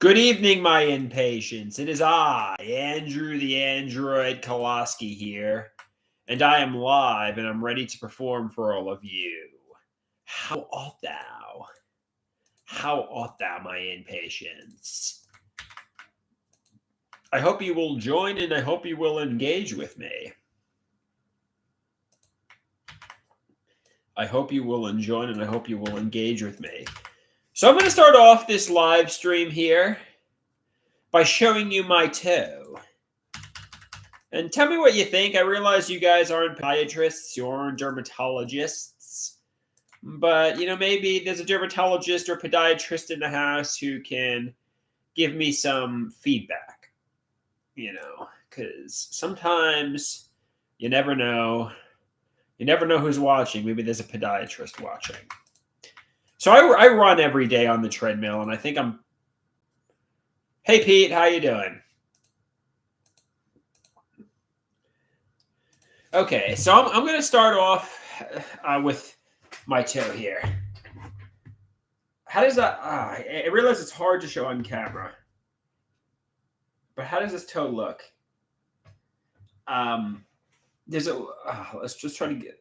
Good evening, my impatience. It is I, Andrew the Android Koloski here, and I am live and I'm ready to perform for all of you. How art thou? How art thou, my impatience? I hope you will join and I hope you will engage with me. I hope you will join and I hope you will engage with me. So I'm going to start off this live stream here by showing you my toe. And tell me what you think. I realize you guys aren't podiatrists, you aren't dermatologists, but maybe there's a dermatologist or podiatrist in the house who can give me some feedback. Because sometimes you never know. You never know who's watching. Maybe there's a podiatrist watching. So I run every day on the treadmill, and I think I'm. Hey Pete, how you doing? Okay, so I'm going to start off with my toe here. How does that... I realize it's hard to show on camera. But how does this toe look? There's a... let's just try to get...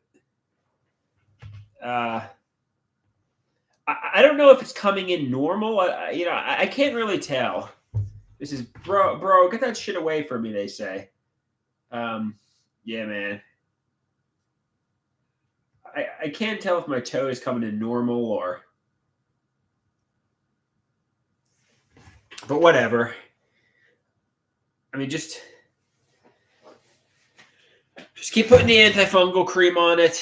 I don't know if it's coming in normal. I can't really tell. This is... Bro, get that shit away from me, they say. Yeah, man. I can't tell if my toe is coming in normal or... But whatever. I mean, just keep putting the antifungal cream on it.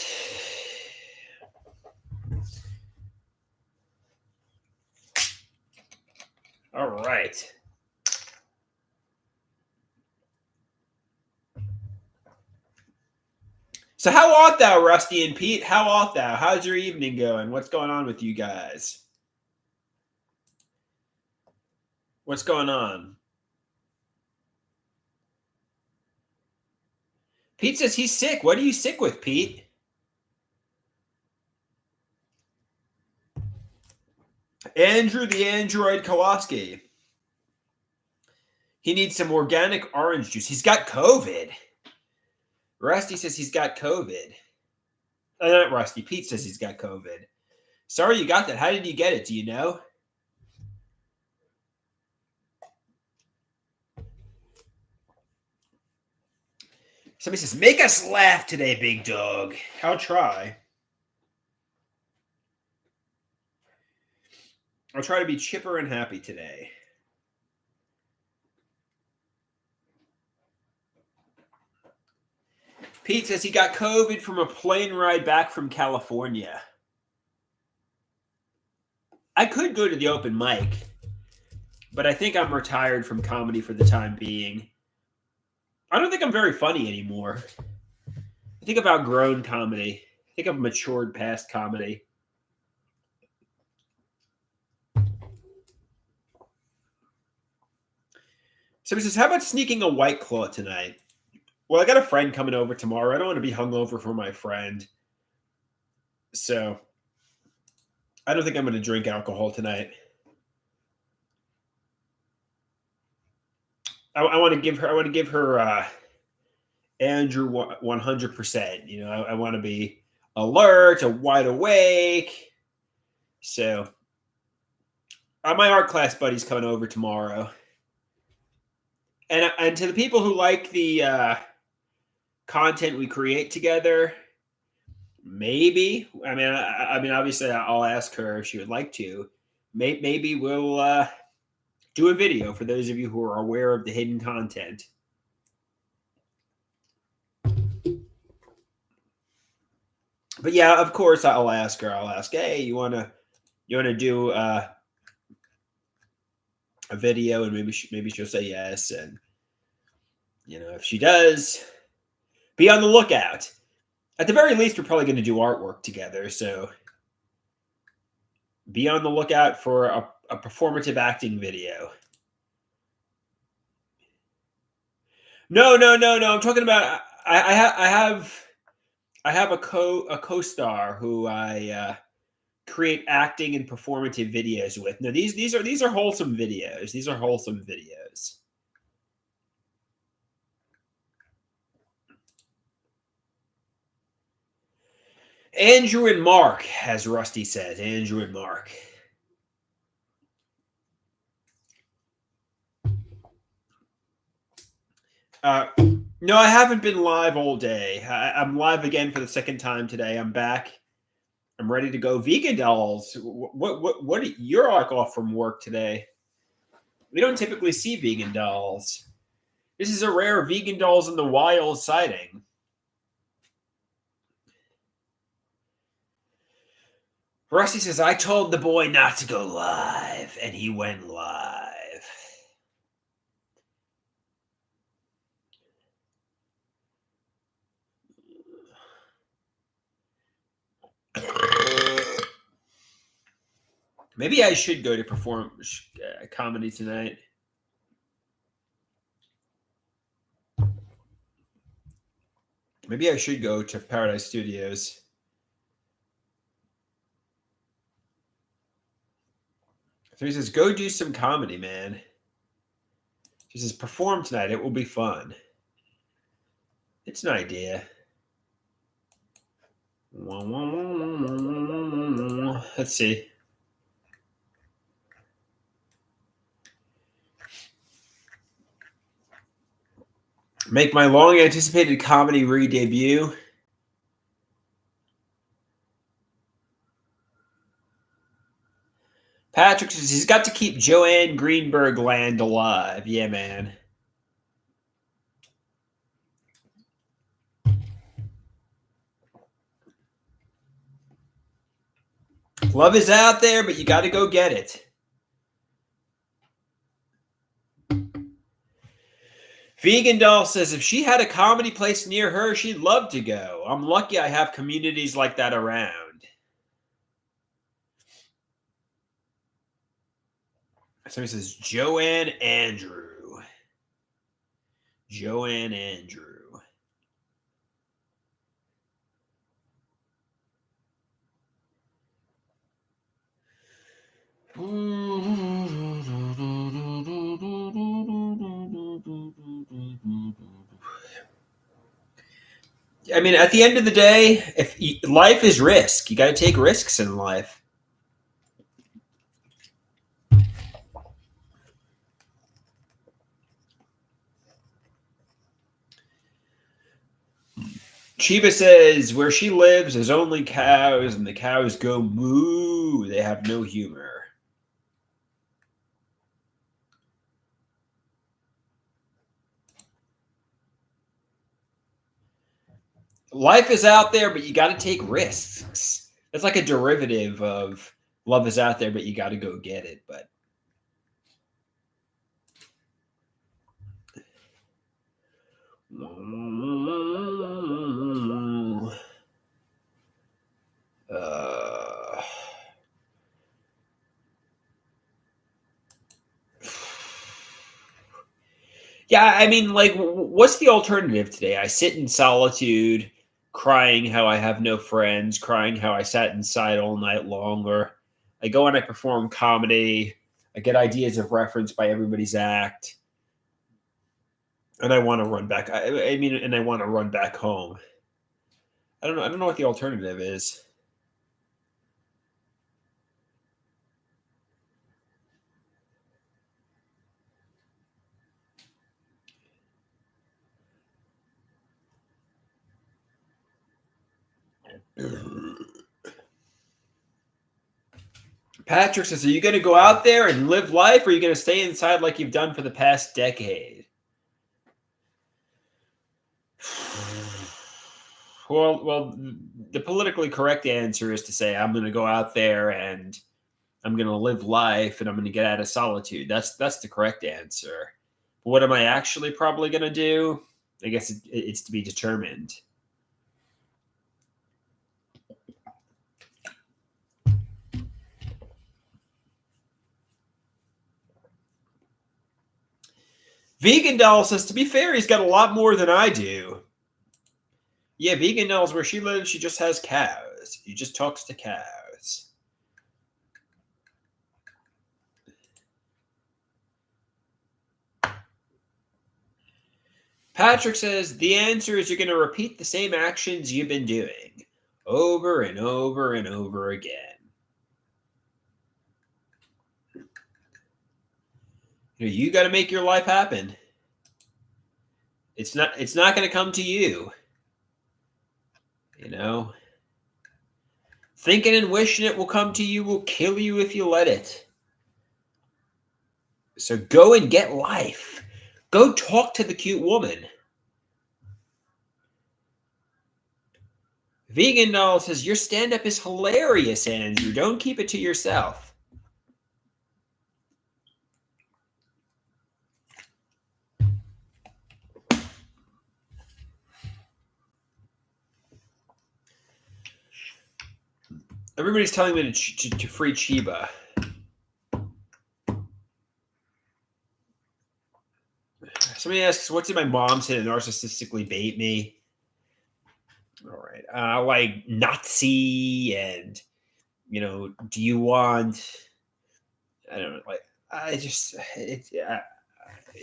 All right. So how art thou, Rusty and Pete? How art thou? How's your evening going? What's going on with you guys? What's going on? Pete says he's sick. What are you sick with, Pete? Andrew the Android Koloski. He needs some organic orange juice. He's got COVID. Rusty says he's got COVID. Not Rusty. Pete says he's got COVID. Sorry you got that. How did you get it? Do you know? Somebody says, make us laugh today, big dog. I'll try. I'll try to be chipper and happy today. Pete says he got COVID from a plane ride back from California. I could go to the open mic, but I think I'm retired from comedy for the time being. I don't think I'm very funny anymore. I think I've outgrown comedy. I think I've matured past comedy. Somebody says, how about sneaking a White Claw tonight? Well, I got a friend coming over tomorrow. I don't want to be hungover for my friend. So I don't think I'm going to drink alcohol tonight. I want to give her Andrew 100%. I want to be alert, wide awake. So my art class buddy's coming over tomorrow. And to the people who like the content we create together, maybe. I mean, obviously, I'll ask her if she would like to. Maybe we'll do a video for those of you who are aware of the hidden content. But yeah, of course, I'll ask her. I'll ask, hey, you wanna do a video, and maybe she'll say yes, and if she does, be on the lookout. At the very least, we're probably going to do artwork together, so be on the lookout for a performative acting video. No. I'm talking about I have a co-star who I create acting and performative videos with. No, these are wholesome videos. These are wholesome videos. Andrew and Mark, as Rusty says. Andrew and Mark. No, I haven't been live all day. I'm live again for the second time today. I'm back. I'm ready to go. Vegan Dolls. What? You're like off from work today. We don't typically see Vegan Dolls. This is a rare Vegan Dolls in the wild sighting. Rusty says, I told the boy not to go live, and he went live. Maybe I should go to perform comedy tonight. Maybe I should go to Paradise Studios. So he says, go do some comedy, man. She says, perform tonight. It will be fun. It's an idea. Let's see. Make my long anticipated comedy re-debut. Patrick says he's got to keep Joanne Greenberg Land alive. Yeah, man. Love is out there, but you got to go get it. Vegan Doll says if she had a comedy place near her, she'd love to go. I'm lucky I have communities like that around. Somebody says Joanne Andrew. Joanne Andrew. I mean, at the end of the day, life is risk. You got to take risks in life. Chiba says where she lives there's only cows, and the cows go moo. They have no humor. Life is out there, but you got to take risks. It's like a derivative of love is out there, but you got to go get it. But yeah, I mean, like, what's the alternative today? I sit in solitude, crying how I have no friends, crying how I sat inside all night long, or I go and I perform comedy. I get ideas of reference by everybody's act, and I want to run back. I mean, and I want to run back home. I don't know. I don't know what the alternative is. Patrick says, are you going to go out there and live life, or are you going to stay inside like you've done for the past decade? Well, the politically correct answer is to say I'm going to go out there and I'm going to live life and I'm going to get out of solitude. That's the correct answer. But what am I actually probably going to do? I guess it's to be determined. Vegan Doll says, to be fair, he's got a lot more than I do. Yeah, Vegan Doll's where she lives, she just has cows. He just talks to cows. Patrick says the answer is you're going to repeat the same actions you've been doing over and over and over again. You got to make your life happen. It's not going to come to you. Thinking and wishing it will come to you will kill you if you let it. So go and get life. Go talk to the cute woman. Vegan Doll says, your stand-up is hilarious, Andrew. Don't keep it to yourself. Everybody's telling me to free Chiba. Somebody asks, what did my mom say to narcissistically bait me? All right. Like Nazi and, do you want, I don't know, like,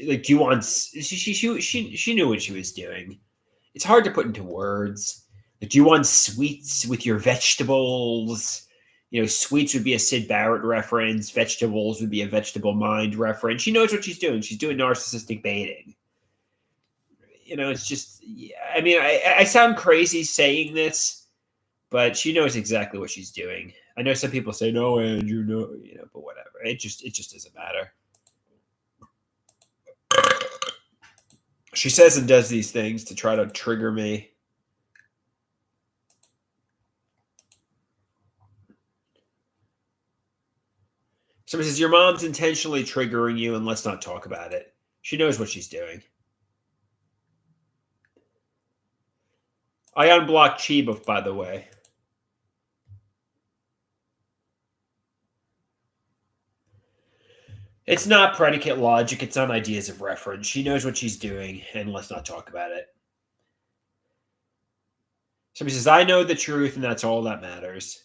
like, do you want, she knew what she was doing. It's hard to put into words. Like, do you want sweets with your vegetables? Sweets would be a Sid Barrett reference. Vegetables would be a Vegetable Mind reference. She knows what she's doing. She's doing narcissistic baiting. It's just, I mean, I sound crazy saying this, but she knows exactly what she's doing. I know some people say, no, Andrew, no, but whatever. It just doesn't matter. She says and does these things to try to trigger me. Somebody says, your mom's intentionally triggering you, and let's not talk about it. She knows what she's doing. I unblocked Chiba, by the way. It's not predicate logic. It's on ideas of reference. She knows what she's doing, and let's not talk about it. Somebody says, I know the truth, and that's all that matters.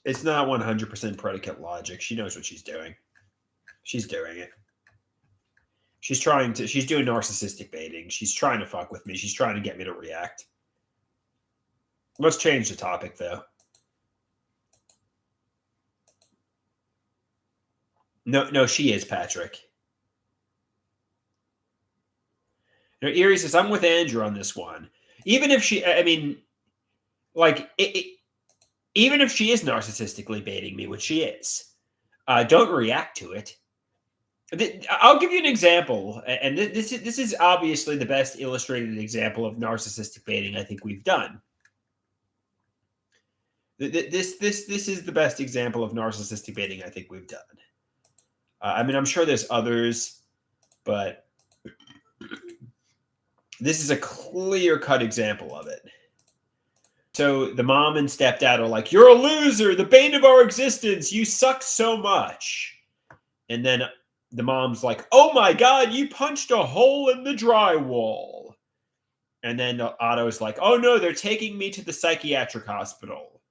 It's not 100% predicate logic. She knows what she's doing. She's doing it. She's doing narcissistic baiting. She's trying to fuck with me. She's trying to get me to react. Let's change the topic, though. No, she is, Patrick. Erie says, I'm with Andrew on this one. Even if she, I mean, like, even if she is narcissistically baiting me, which she is, don't react to it. I'll give you an example, and this is obviously the best illustrated example of narcissistic baiting I think we've done. This is the best example of narcissistic baiting I think we've done. I mean, I'm sure there's others, but this is a clear-cut example of it. So the mom and stepdad are like, you're a loser, the bane of our existence, you suck so much. And then the mom's like, oh my God, you punched a hole in the drywall. And then Otto's like, oh no, they're taking me to the psychiatric hospital.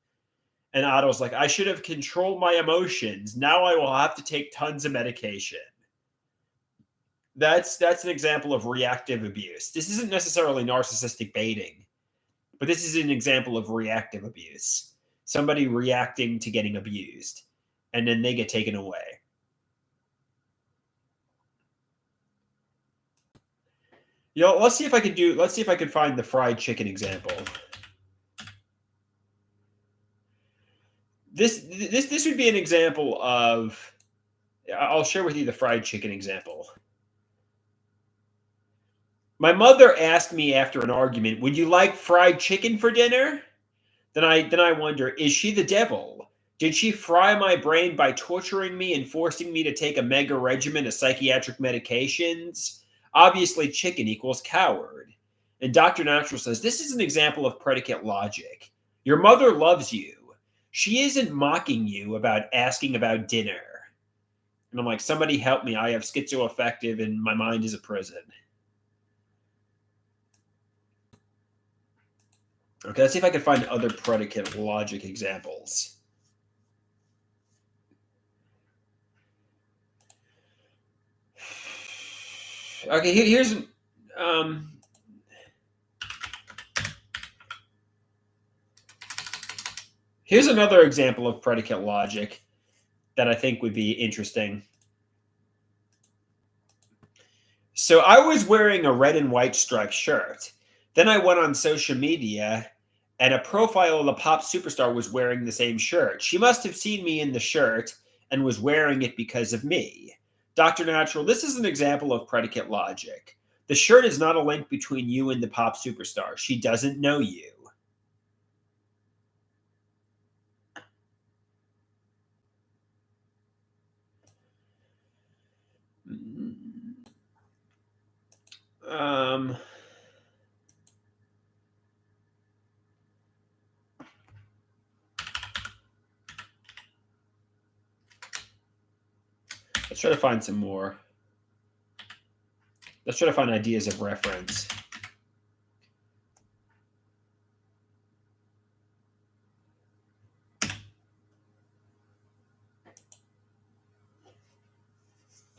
And Otto's like, I should have controlled my emotions. Now I will have to take tons of medication. That's an example of reactive abuse. This isn't necessarily narcissistic baiting, but this is an example of reactive abuse. Somebody reacting to getting abused, and then they get taken away. Let's see if I can find the fried chicken example. This would be an example of, I'll share with you the fried chicken example. My mother asked me after an argument, would you like fried chicken for dinner? Then I wonder, is she the devil? Did she fry my brain by torturing me and forcing me to take a mega regimen of psychiatric medications? Obviously, chicken equals coward. And Dr. Natural says, this is an example of predicate logic. Your mother loves you. She isn't mocking you about asking about dinner. And I'm like, somebody help me. I have schizoaffective and my mind is a prison. Okay, let's see if I can find other predicate logic examples. Okay, um, here's another example of predicate logic that I think would be interesting. So I was wearing a red and white striped shirt. Then I went on social media and a profile of the pop superstar was wearing the same shirt. She must have seen me in the shirt and was wearing it because of me. Dr. Natural, this is an example of predicate logic. The shirt is not a link between you and the pop superstar. She doesn't know you. Um, let's try to find some more. Let's try to find ideas of reference.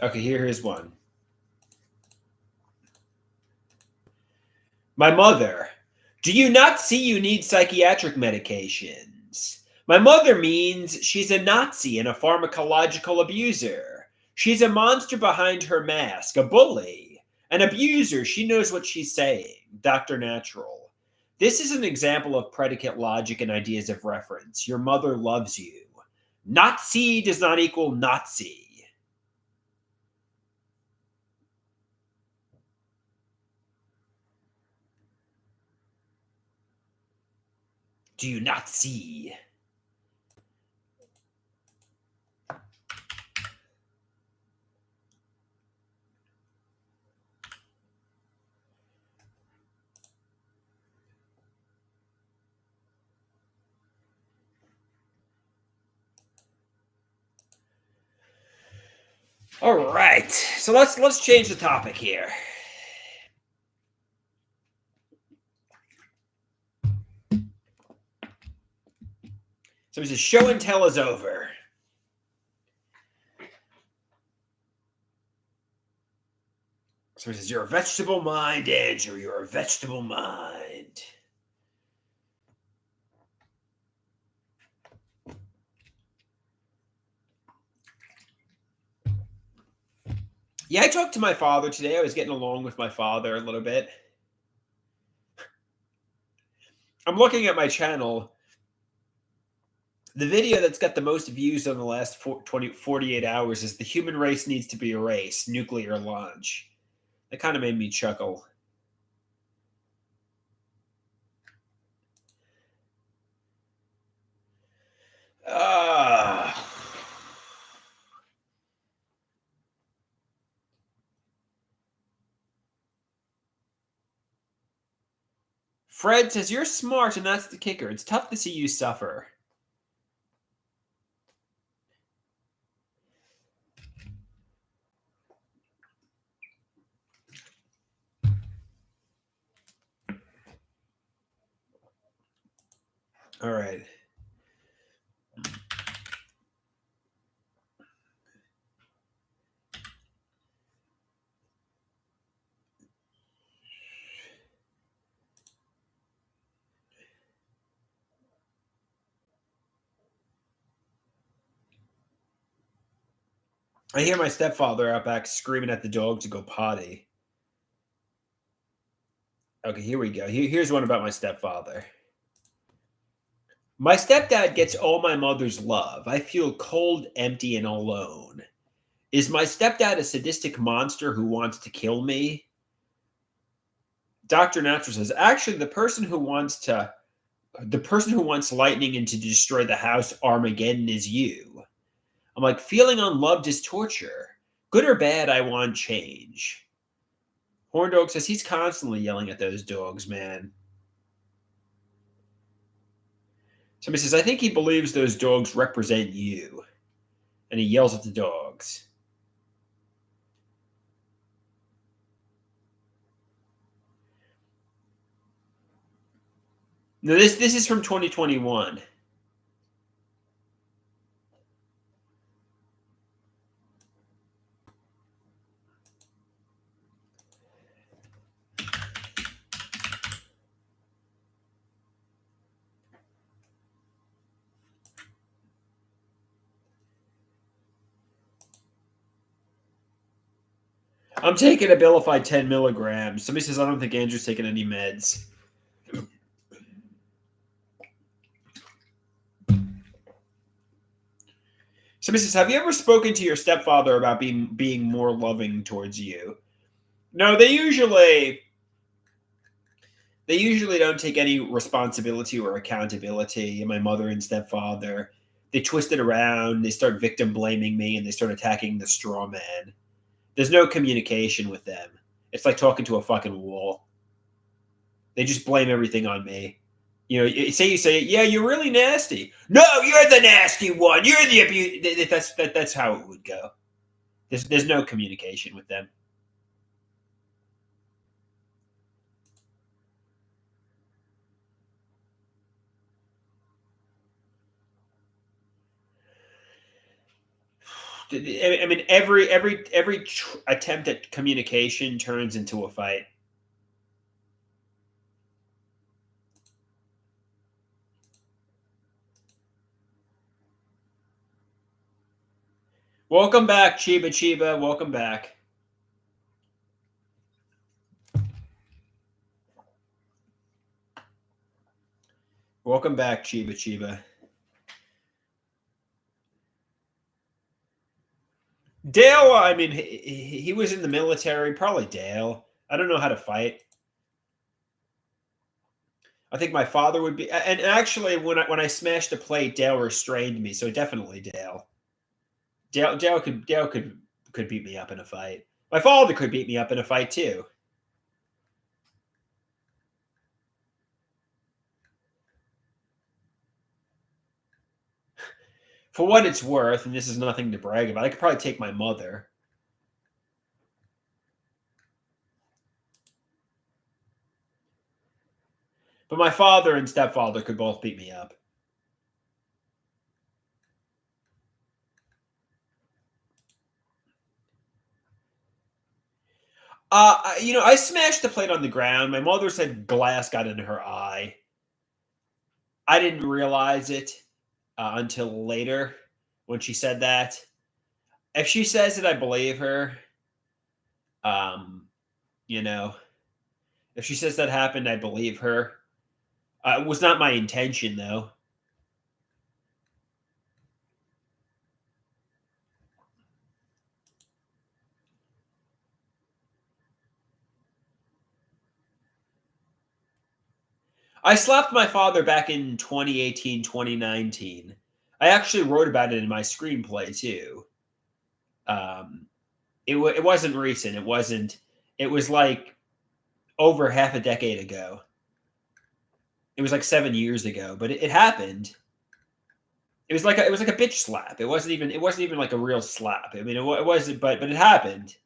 Okay, here's one. My mother. Do you not see you need psychiatric medications? My mother means she's a Nazi and a pharmacological abuser. She's a monster behind her mask, a bully, an abuser. She knows what she's saying. Dr. Natural. This is an example of predicate logic and ideas of reference. Your mother loves you. Nazi does not equal Nazi. Do you not see? All right. So let's change the topic here. So he says, show and tell is over. So he says, you're a vegetable mind, Andrew. You're a vegetable mind. Yeah, I talked to my father today. I was getting along with my father a little bit. I'm looking at my channel. The video that's got the most views in the last 48 hours is the human race needs to be erased, nuclear launch. That kind of made me chuckle. Ah. Fred says, you're smart, and that's the kicker. It's tough to see you suffer. All right. I hear my stepfather out back screaming at the dog to go potty. Okay, here we go. Here's one about my stepfather. My stepdad gets all my mother's love. I feel cold, empty, and alone. Is my stepdad a sadistic monster who wants to kill me? Dr. Natural says, actually, the person who wants lightning and to destroy the house Armageddon is you. I'm like, feeling unloved is torture. Good or bad, I want change. Horn Dog says he's constantly yelling at those dogs, man. Somebody says, I think he believes those dogs represent you. And he yells at the dogs. No, this is from 2021. I'm taking Abilify 10 milligrams. Somebody says, I don't think Andrew's taking any meds. Somebody says, have you ever spoken to your stepfather about being more loving towards you? No, they usually don't take any responsibility or accountability. My mother and stepfather, they twist it around. They start victim blaming me, and they start attacking the straw man. There's no communication with them. It's like talking to a fucking wall. They just blame everything on me. You say, yeah, you're really nasty. No, you're the nasty one. You're the abuse. That's how it would go. There's no communication with them. I mean, every attempt at communication turns into a fight. Welcome back, Chiba Chiba. Welcome back. Welcome back, Chiba Chiba. Dale, I mean, he was in the military. Probably Dale. I don't know how to fight. I think my father would be. And actually, when I smashed a plate, Dale restrained me. So definitely Dale. Dale could beat me up in a fight. My father could beat me up in a fight too. For what it's worth, and this is nothing to brag about, I could probably take my mother. But my father and stepfather could both beat me up. I smashed the plate on the ground. My mother said glass got into her eye. I didn't realize it until later when she said that. If she says it, I believe her. If she says that happened, I believe her. It was not my intention, though. I slapped my father back in 2018, 2019. I actually wrote about it in my screenplay, too. It wasn't recent. It was like over half a decade ago. It was like 7 years ago, but it happened. It was like a bitch slap. It wasn't even like a real slap. I mean, it wasn't, but it happened.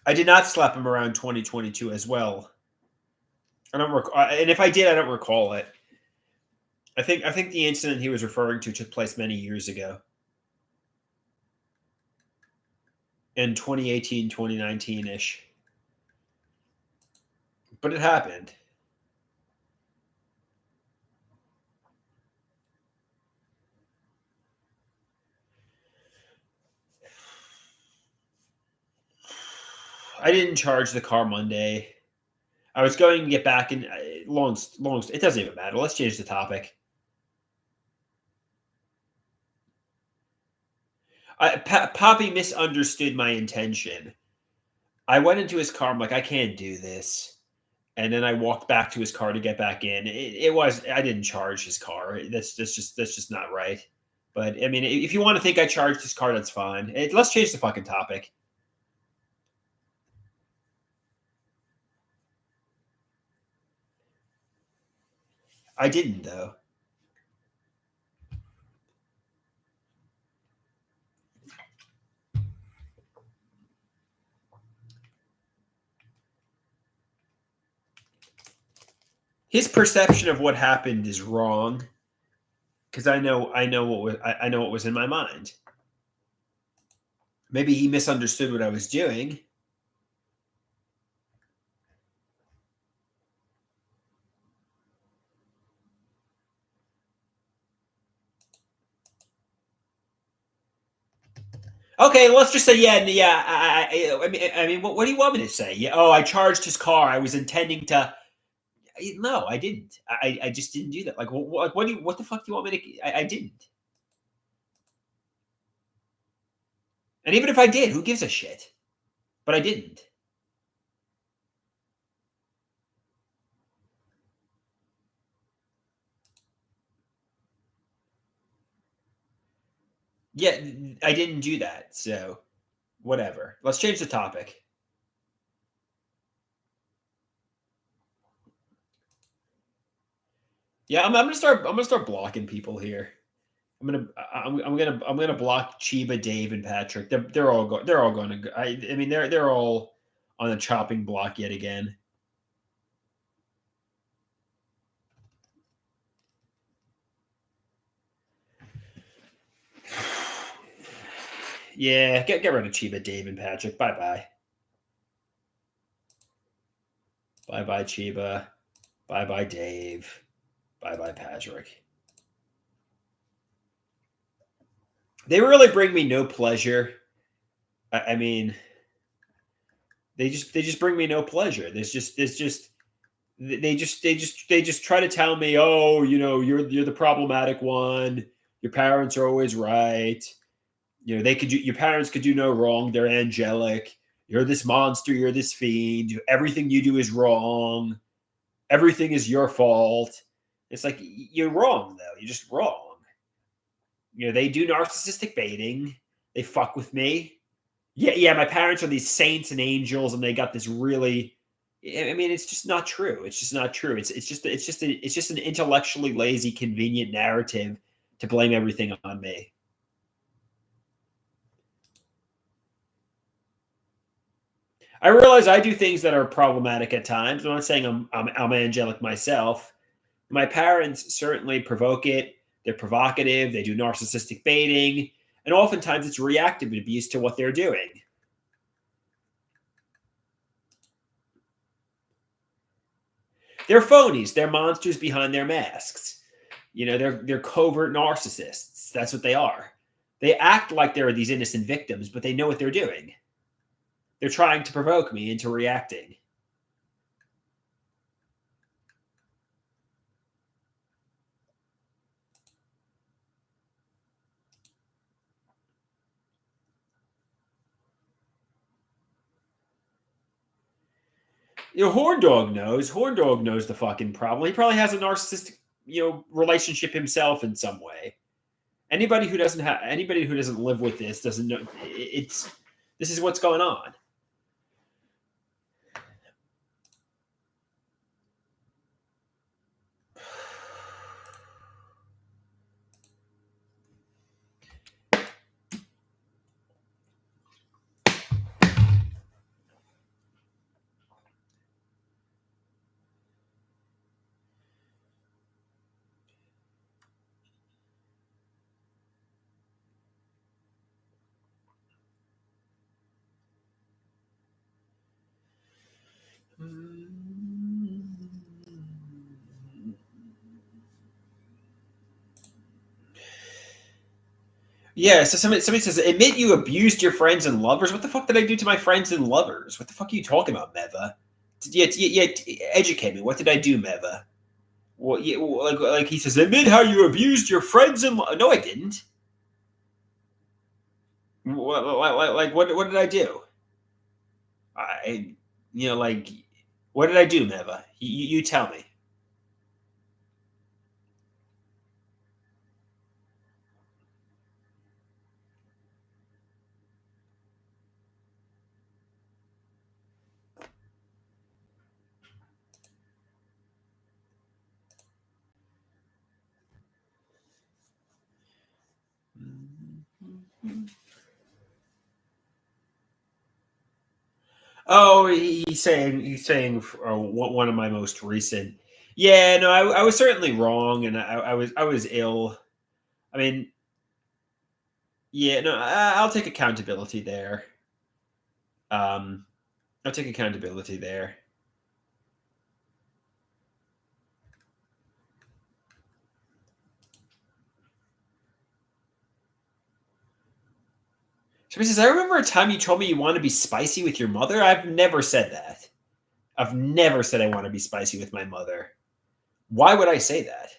I did not slap him around 2022 as well. I don't and if I did, I don't recall it. I think the incident he was referring to took place many years ago. In 2018, 2019-ish. But it happened. I didn't charge the car Monday. I was going to get back in long. It doesn't even matter. Let's change the topic. Poppy misunderstood my intention. I went into his car. I'm like, I can't do this. And then I walked back to his car to get back in. I didn't charge his car. That's just not right. But I mean, if you want to think I charged his car, that's fine. Let's change the fucking topic. I didn't, though. His perception of what happened is wrong, because I know what was in my mind. Maybe he misunderstood what I was doing. Okay, let's just say yeah. I mean, what do you want me to say? Yeah, oh, I charged his car. I was intending to. No, I didn't. I just didn't do that. Like, what the fuck do you want me to? I didn't. And even if I did, who gives a shit? But I didn't. Yeah, I didn't do that. So whatever. Let's change the topic. Yeah, I'm gonna start. I'm gonna start blocking people here. I'm gonna block Chiba, Dave, and Patrick. They're all going to go. I mean they're all on the chopping block yet again. Yeah, get rid of Chiba, Dave, and Patrick. Bye bye. Bye bye Chiba. Bye bye Dave. Bye bye Patrick. They really bring me no pleasure. I mean, they just bring me no pleasure. There's just they just try to tell me, oh, you're the problematic one. Your parents are always right. Your parents could do no wrong. They're angelic. You're this monster. You're this fiend. Everything you do is wrong. Everything is your fault. It's like you're wrong though. You're just wrong. They do narcissistic baiting. They fuck with me. Yeah. My parents are these saints and angels, and they got this really. I mean, it's just not true. It's just not true. It's just an intellectually lazy, convenient narrative to blame everything on me. I realize I do things that are problematic at times. I'm not saying I'm angelic myself. My parents certainly provoke it. They're provocative. They do narcissistic baiting, and oftentimes it's reactive abuse to what they're doing. They're phonies. They're monsters behind their masks. They're covert narcissists. That's what they are. They act like they're these innocent victims, but they know what they're doing. They're trying to provoke me into reacting. Horn Dog knows. Horn Dog knows the fucking problem. He probably has a narcissistic, relationship himself in some way. Anybody who doesn't live with this doesn't know. This is what's going on. Yeah, so somebody says, admit you abused your friends and lovers. What the fuck did I do to my friends and lovers? What the fuck are you talking about, Meva? Yeah, educate me. What did I do, Meva? Well, yeah, like he says, admit how you abused your friends and no, I didn't. What did I do? I, like, what did I do, Meva? You tell me. Oh, he's saying one of my most recent. Yeah, no, I was certainly wrong, and I was ill. I mean, yeah, no, I'll take accountability there. Um, I'll take accountability there. Somebody says, I remember a time you told me you want to be spicy with your mother. I've never said that. I've never said I want to be spicy with my mother. Why would I say that?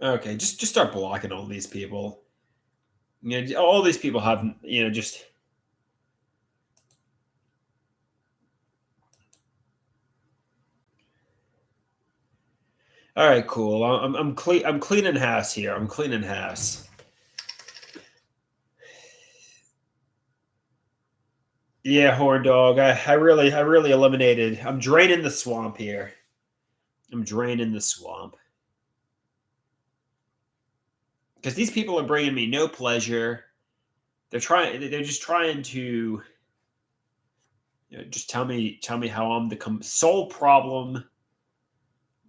Okay, just start blocking all these people. You know, all these people have, you know, just. All right, cool. I'm clean. I'm cleaning house here. I'm cleaning house. Yeah, horn dog. I really eliminated. I'm draining the swamp here. I'm draining the swamp because these people are bringing me no pleasure. They're trying. They're just trying to, you know, just tell me how I'm the sole problem,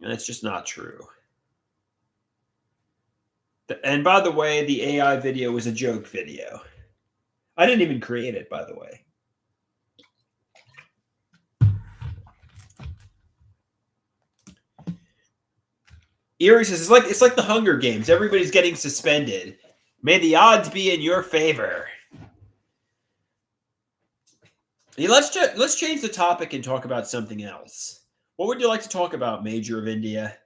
and that's just not true. And by the way, the AI video was a joke video. I didn't even create it, by the way. Erie says it's like the Hunger Games. Everybody's getting suspended. May the odds be in your favor. Hey, let's change the topic and talk about something else. What would you like to talk about, Major of India?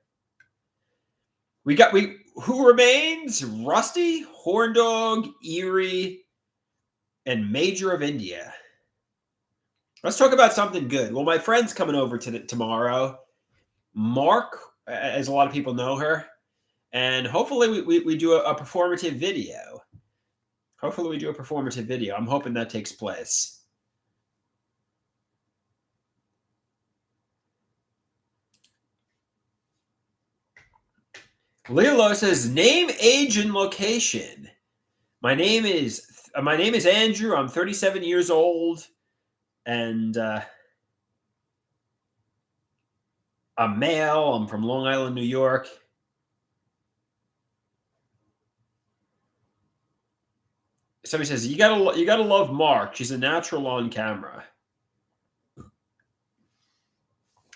Who remains? Rusty, Horndog, Erie, and Major of India. Let's talk about something good. Well, my friend's coming over tomorrow. Mark, as a lot of people know her, and hopefully we do a performative video. Hopefully we do a performative video. I'm hoping that takes place. Lilo says, name, age, and location. My name is Andrew. I'm 37 years old, and I'm male. I'm from Long Island, New York. Somebody says you gotta love Mark. She's a natural on camera.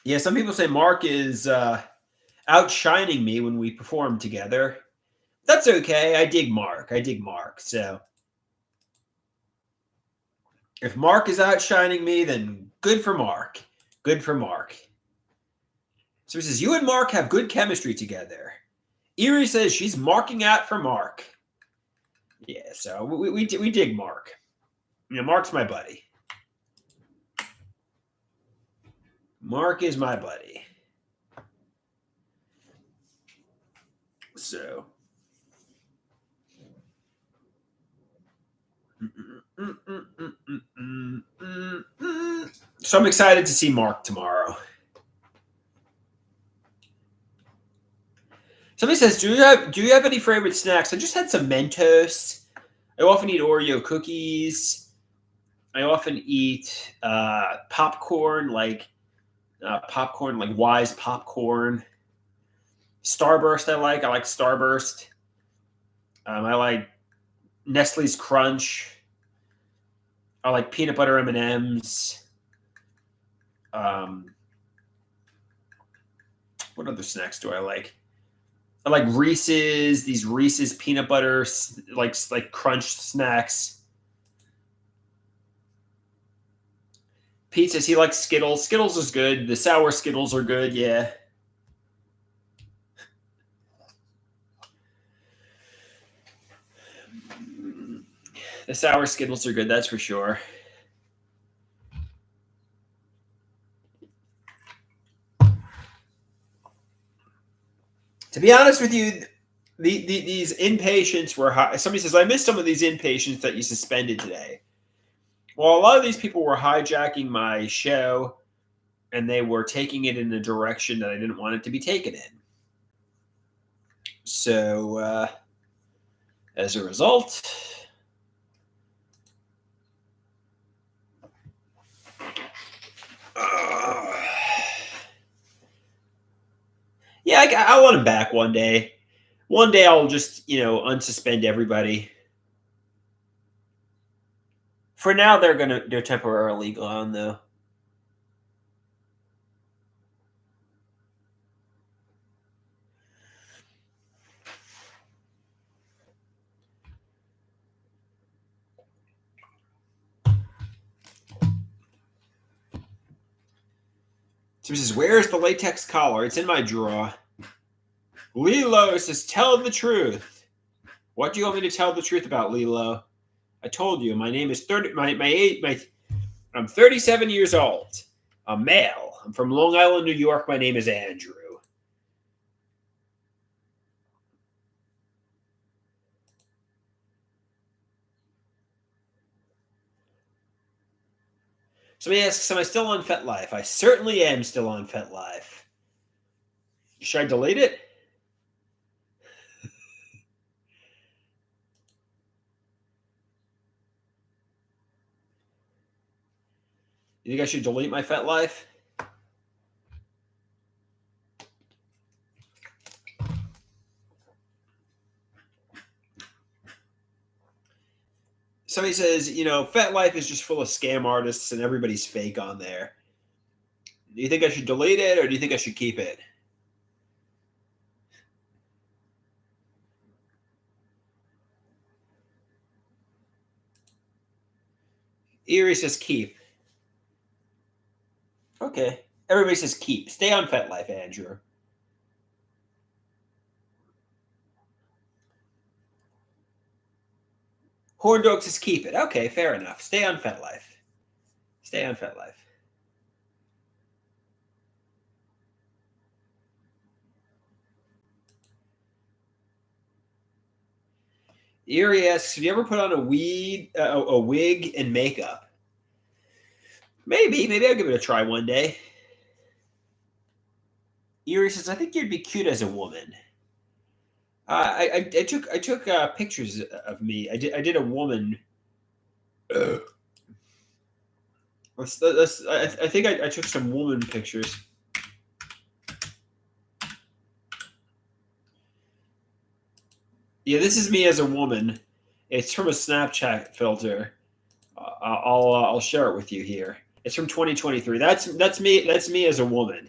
Yeah, some people say Mark is outshining me when we perform together. That's okay. I dig Mark. So if Mark is outshining me, then good for Mark. Good for Mark. So he says, you and Mark have good chemistry together. Erie says she's marking out for Mark. Yeah, so we dig Mark. You know, Mark's my buddy. Mark is my buddy. So. So I'm excited to see Mark tomorrow. Somebody says, do you have any favorite snacks? I just had some Mentos. I often eat Oreo cookies. I often eat popcorn, like Wise popcorn. Starburst, I like Starburst. I like Nestle's Crunch. I like peanut butter M&Ms. What other snacks do I like? I like Reese's. These Reese's peanut butter like crunch snacks. Pete says he likes Skittles. Skittles is good. The sour Skittles are good. Yeah. The sour Skittles are good. That's for sure. To be honest with you, these inpatients were high. Somebody says, I missed some of these inpatients that you suspended today. Well, a lot of these people were hijacking my show, and they were taking it in a direction that I didn't want it to be taken in. So, as a result, yeah, I want him back one day. One day I'll just, unsuspend everybody. For now, they're temporarily gone though. So he says, "Where's the latex collar? It's in my drawer." Lilo says, "Tell the truth." What do you want me to tell the truth about, Lilo? I told you, my name is 30. I'm 37 years old. I'm male. I'm from Long Island, New York. My name is Andrew. Somebody asks, "Am I still on FetLife?" I certainly am still on FetLife. Should I delete it? You think I should delete my FetLife? Somebody says, FetLife is just full of scam artists and everybody's fake on there. Do you think I should delete it or do you think I should keep it? Erie says keep. Okay. Everybody says keep. Stay on FetLife, Andrew. Horn Dog says keep it. Okay, fair enough. Stay on FetLife. Stay on FetLife. Erie asks, "Have you ever put on a wig and makeup?" Maybe I'll give it a try one day. Erie says, "I think you'd be cute as a woman." I took pictures of me. I did a woman. I think I took some woman pictures. Yeah, this is me as a woman. It's from a Snapchat filter. I'll share it with you here. It's from 2023. That's me. That's me as a woman.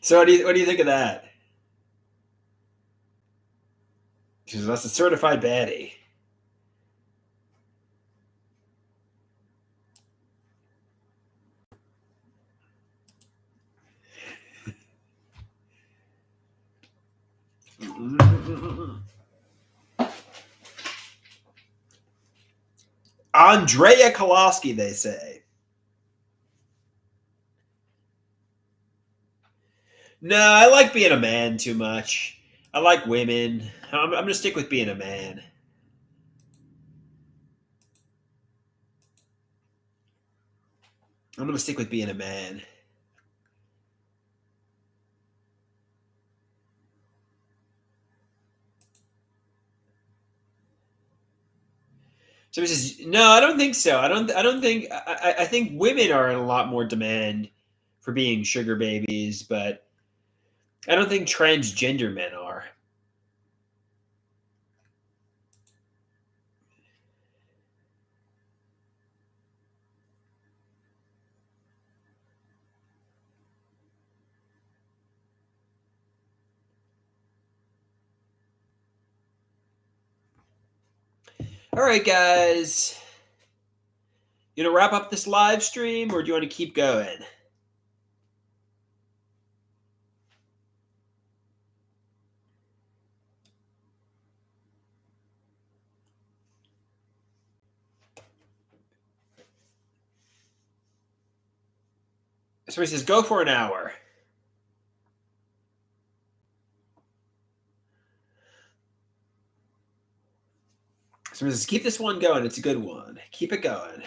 So what do you think of that? Because that's a certified baddie. Andrea Koloski, they say. No, I like being a man too much. I like women. I'm going to stick with being a man. I'm going to stick with being a man. Somebody says, "No, I don't think so. I don't think. I think women are in a lot more demand for being sugar babies, but I don't think transgender men are." All right, guys. You want to wrap up this live stream, or do you want to keep going? Somebody says, "Go for an hour." Somebody says, "Keep this one going. It's a good one. Keep it going."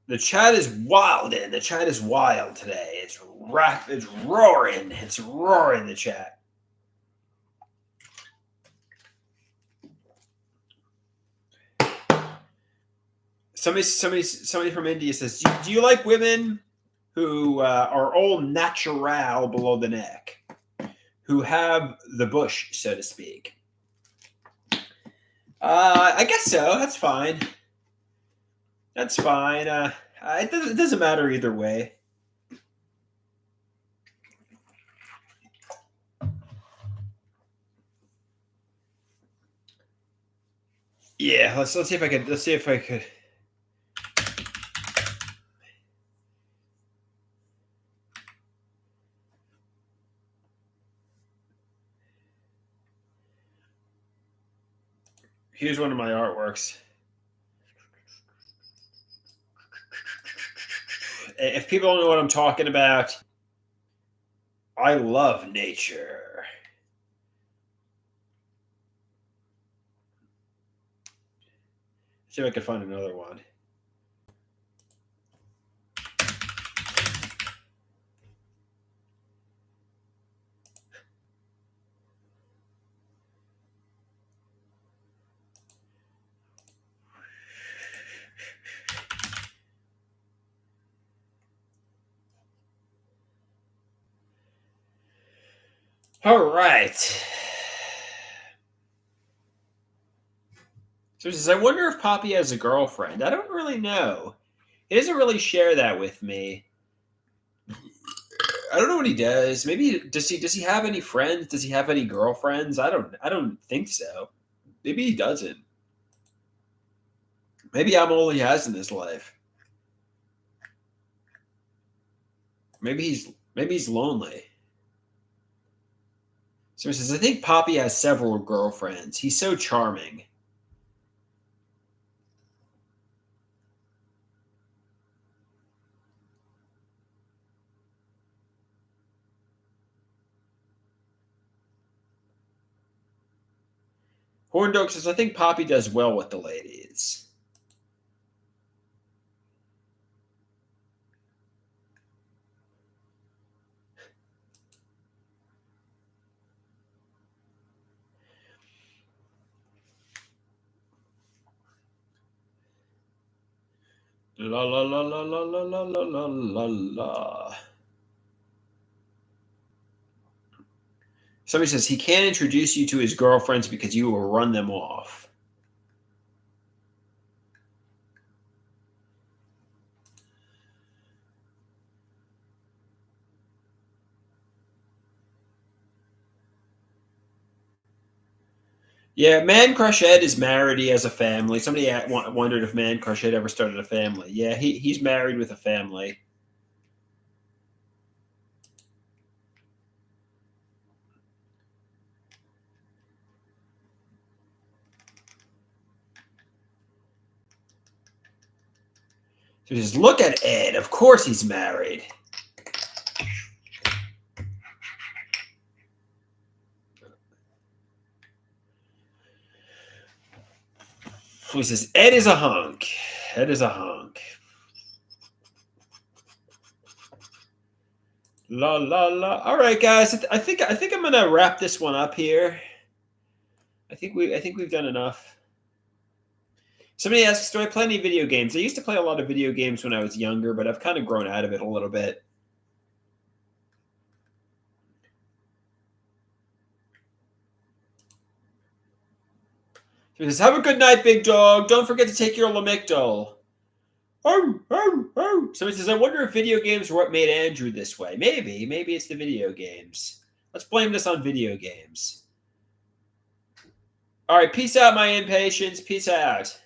The chat is wild, and the chat is wild today. It's roaring. It's roaring, the chat. Somebody from India says, "Do you like women who are all natural below the neck, who have the bush, so to speak. I guess so. That's fine. That's fine. It doesn't matter either way. Yeah, let's see if I could. Here's one of my artworks. If people don't know what I'm talking about, I love nature. See if I can find another one. All right. So he says, I wonder if Poppy has a girlfriend. I don't really know. He doesn't really share that with me. I don't know what he does. Maybe does he have any friends? Does he have any girlfriends? I don't think so. Maybe he doesn't. Maybe I'm all he has in his life. Maybe he's lonely. So he says, I think Poppy has several girlfriends. He's so charming. Horndog says, I think Poppy does well with the ladies. La la la la la la la la la la la. Somebody says he can't introduce you to his girlfriends because you will run them off. Yeah, Man Crush Ed is married. He has a family. Somebody wondered if Man Crush Ed ever started a family. Yeah, he's married with a family. So he says, look at Ed. Of course he's married. So he says, Ed is a hunk. Ed is a hunk. La la la. All right, guys. I think I'm gonna wrap this one up here. I think we've done enough. Somebody asks, do I play any video games? I used to play a lot of video games when I was younger, but I've kind of grown out of it a little bit. He says, have a good night, big dog. Don't forget to take your Lamictal. Somebody says, I wonder if video games were what made Andrew this way. Maybe it's the video games. Let's blame this on video games. All right, peace out, my impatiens. Peace out.